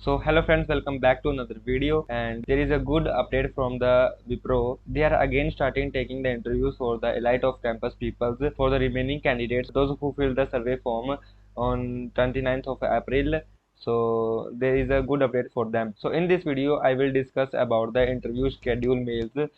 So hello friends, welcome back to another video, and there is a good update from the Wipro. They are again starting taking the interviews for the elite of campus peoples for the remaining candidates, those who filled the survey form on 29th of April. So there is a good update for them. So in this video I will discuss about the interview schedule mails the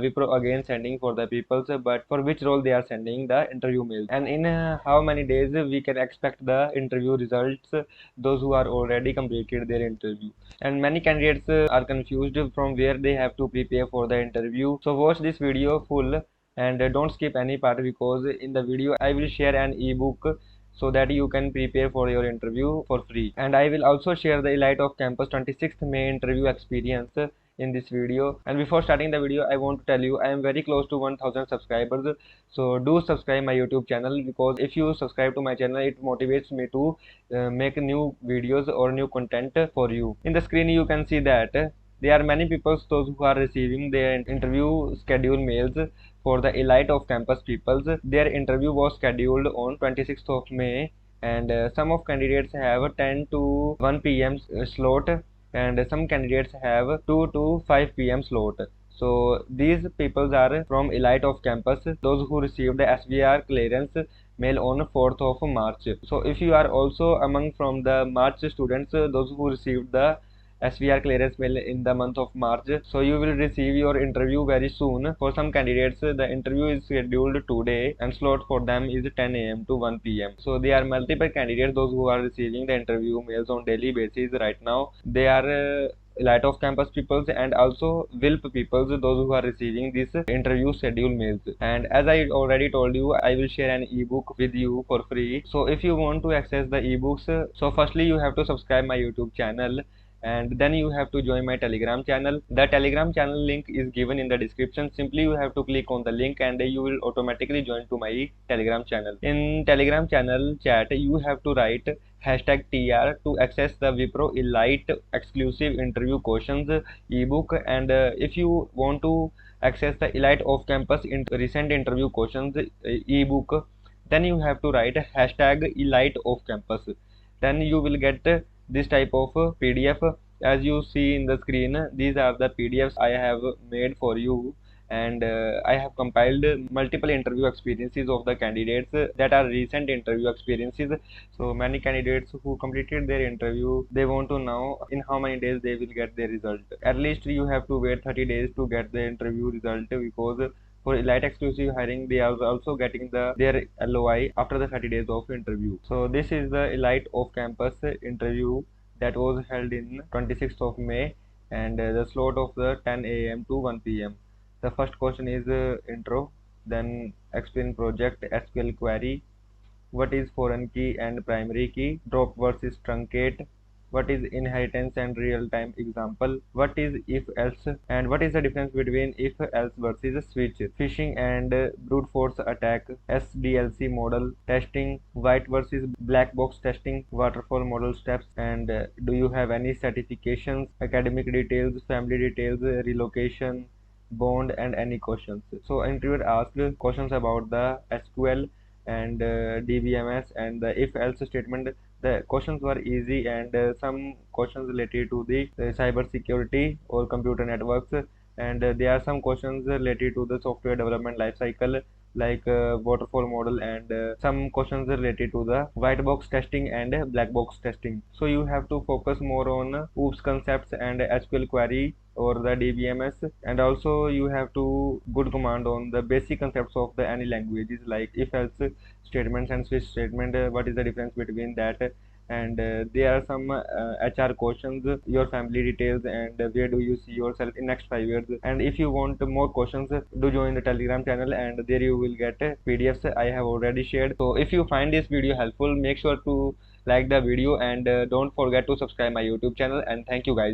Wipro again sending for the peoples, but for which role they are sending the interview mails, and in how many days we can expect the interview results, those who are already completed their interview. And many candidates are confused from where they have to prepare for the interview. So watch this video full, and don't skip any part, because in the video I will share an ebook so that you can prepare for your interview for free. And I will also share the Elite of Campus 26th May interview experience in this video. And before starting the video, I want to tell you I am very close to 1000 subscribers, so do subscribe my YouTube channel, because if you subscribe to my channel, it motivates me to make new videos or new content for you. In the screen you can see that there are many people, those who are receiving their interview schedule mails for the elite of campus peoples. Their interview was scheduled on 26th of May, and some of candidates have 10 to 1 p.m. Slot, and some candidates have 2 to 5 p.m. slot. So these people are from elite of campus, those who received the SVR clearance mail on 4th of March. So if you are also among from the March students, those who received the SVR clearance mail in the month of March, so you will receive your interview very soon. For some candidates, the interview is scheduled today, and slot for them is 10 a.m. to 1 p.m. So there are multiple candidates, those who are receiving the interview mails on daily basis right now. They are elite of campus peoples and also WILP peoples, those who are receiving this interview schedule mails. And as I already told you, I will share an ebook with you for free. So if you want to access the ebooks, so firstly you have to subscribe my YouTube channel, and then you have to join my Telegram channel. The Telegram channel link is given in the description. Simply you have to click on the link and you will automatically join to my Telegram channel. In Telegram channel chat, you have to write #TR to access the Wipro Elite exclusive interview questions ebook. And if you want to access the Elite of Campus recent interview questions ebook, then you have to write #Elite of Campus. Then you will get this type of PDF. As you see in the screen, these are the PDFs I have made for you, and I have compiled multiple interview experiences of the candidates that are recent interview experiences. So many candidates who completed their interview, they want to know in how many days they will get their result. At least you have to wait 30 days to get the interview result, because for Elite exclusive hiring, they are also getting their LOI after the 30 days of interview. So this is the Elite of Campus interview that was held in 26th of May, and the slot of the 10 a.m. to 1 p.m. The first question is intro, then explain project, SQL query, what is foreign key and primary key, drop versus truncate, what is inheritance and real-time example, what is if else, and what is the difference between if else versus switch, phishing and brute force attack, SDLC model testing, white versus black box testing, waterfall model steps, and do you have any certifications, academic details, family details, relocation, bond, and any questions. So interviewer asked questions about the SQL and DBMS and the if else statement. The questions were easy, and some questions related to the cyber security or computer networks, and there are some questions related to the software development life cycle, like waterfall model, and some questions related to the white box testing and black box testing. So you have to focus more on OOPS concepts and SQL query or the DBMS, and also you have to good command on the basic concepts of the any languages, like if else statements and switch statement, what is the difference between that, and there are some HR questions, your family details, and where do you see yourself in next 5 years. And if you want more questions, do join the Telegram channel, and there you will get PDFs I have already shared. So if you find this video helpful, make sure to like the video, and don't forget to subscribe my YouTube channel. And thank you guys.